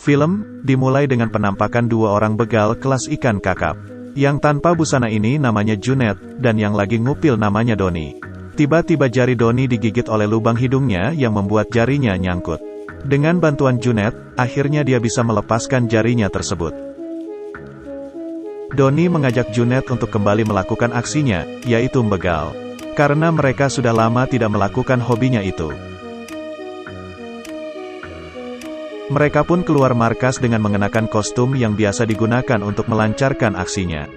Film dimulai dengan penampakan dua orang begal kelas ikan kakap. Yang tanpa busana ini namanya Junet, dan yang lagi ngupil namanya Doni. Tiba-tiba jari Doni digigit oleh lubang hidungnya yang membuat jarinya nyangkut. Dengan bantuan Junet, akhirnya dia bisa melepaskan jarinya tersebut. Doni mengajak Junet untuk kembali melakukan aksinya, yaitu begal. Karena mereka sudah lama tidak melakukan hobinya itu. Mereka pun keluar markas dengan mengenakan kostum yang biasa digunakan untuk melancarkan aksinya.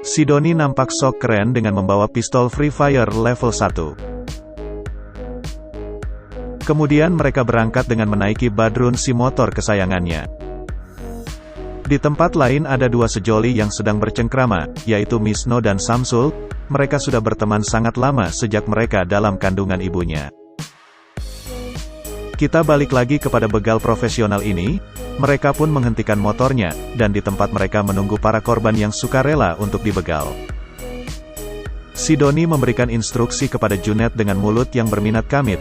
Si Doni nampak sok keren dengan membawa pistol Free Fire level 1. Kemudian mereka berangkat dengan menaiki Badrun si motor kesayangannya. Di tempat lain ada dua sejoli yang sedang bercengkrama, yaitu Misno dan Samsul. Mereka sudah berteman sangat lama sejak mereka dalam kandungan ibunya. Kita balik lagi kepada begal profesional ini. Mereka pun menghentikan motornya, dan di tempat mereka menunggu para korban yang sukarela untuk dibegal. Si Doni memberikan instruksi kepada Junet dengan mulut yang berminat kamit.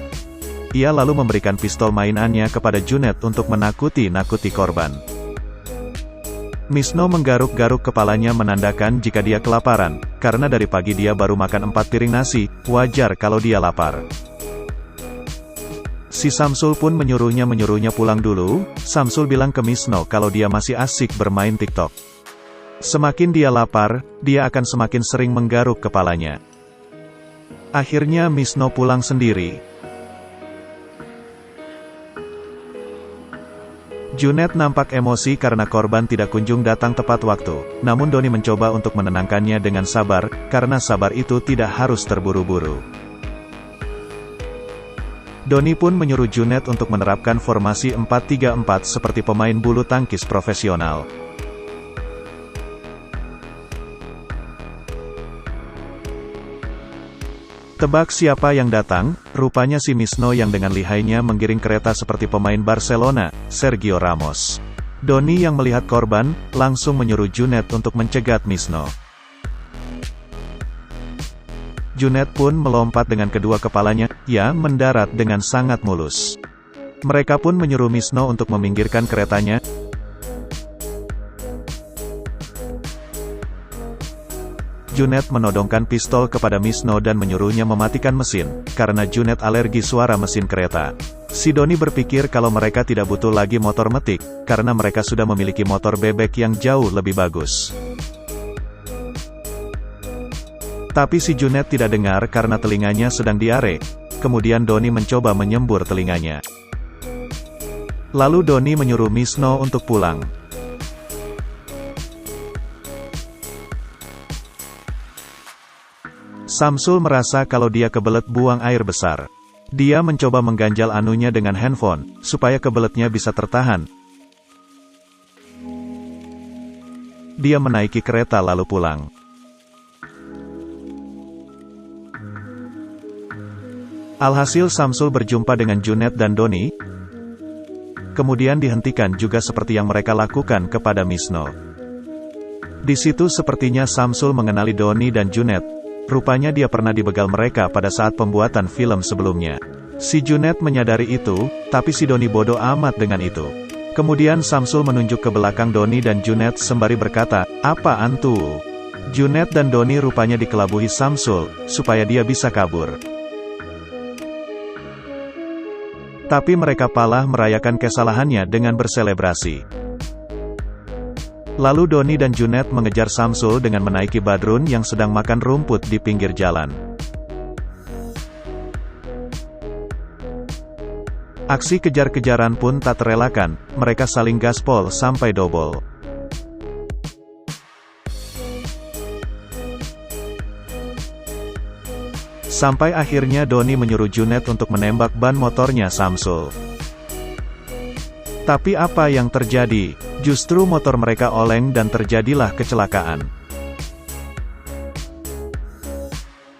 Ia lalu memberikan pistol mainannya kepada Junet untuk menakuti-nakuti korban. Misno menggaruk-garuk kepalanya menandakan jika dia kelaparan, karena dari pagi dia baru makan 4 piring nasi, wajar kalau dia lapar. Si Samsul pun menyuruhnya pulang dulu. Samsul bilang ke Misno kalau dia masih asik bermain TikTok. Semakin dia lapar, dia akan semakin sering menggaruk kepalanya. Akhirnya Misno pulang sendiri. Junet nampak emosi karena korban tidak kunjung datang tepat waktu. Namun Doni mencoba untuk menenangkannya dengan sabar, karena sabar itu tidak harus terburu-buru. Doni pun menyuruh Junet untuk menerapkan formasi 4-3-4 seperti pemain bulu tangkis profesional. Tebak siapa yang datang? Rupanya si Misno yang dengan lihainya menggiring kereta seperti pemain Barcelona, Sergio Ramos. Doni yang melihat korban, langsung menyuruh Junet untuk mencegat Misno. Junet pun melompat dengan kedua kepalanya, mendarat dengan sangat mulus. Mereka pun menyuruh Misno untuk meminggirkan keretanya. Junet menodongkan pistol kepada Misno dan menyuruhnya mematikan mesin, karena Junet alergi suara mesin kereta. Si Doni berpikir kalau mereka tidak butuh lagi motor metik, karena mereka sudah memiliki motor bebek yang jauh lebih bagus. Tapi si Junet tidak dengar karena telinganya sedang diare. Kemudian Doni mencoba menyembur telinganya. Lalu Doni menyuruh Misno untuk pulang. Samsul merasa kalau dia kebelet buang air besar. Dia mencoba mengganjal anunya dengan handphone, supaya kebeletnya bisa tertahan. Dia menaiki kereta lalu pulang. Alhasil Samsul berjumpa dengan Junet dan Doni. Kemudian dihentikan juga seperti yang mereka lakukan kepada Misno. Di situ sepertinya Samsul mengenali Doni dan Junet. Rupanya dia pernah dibegal mereka pada saat pembuatan film sebelumnya. Si Junet menyadari itu, tapi si Doni bodoh amat dengan itu. Kemudian Samsul menunjuk ke belakang Doni dan Junet sembari berkata, "Apaan tuh?" Junet dan Doni rupanya dikelabuhi Samsul, supaya dia bisa kabur. Tapi mereka malah merayakan kesalahannya dengan berselebrasi. Lalu Doni dan Junet mengejar Samsul dengan menaiki Badrun yang sedang makan rumput di pinggir jalan. Aksi kejar-kejaran pun tak terelakkan, mereka saling gaspol sampai dobol. Sampai akhirnya Doni menyuruh Junet untuk menembak ban motornya Samsul. Tapi apa yang terjadi? Justru motor mereka oleng dan terjadilah kecelakaan.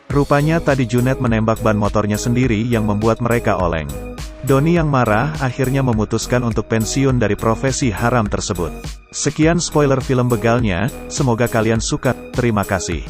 Rupanya tadi Junet menembak ban motornya sendiri yang membuat mereka oleng. Doni yang marah akhirnya memutuskan untuk pensiun dari profesi haram tersebut. Sekian spoiler film begalnya, semoga kalian suka, terima kasih.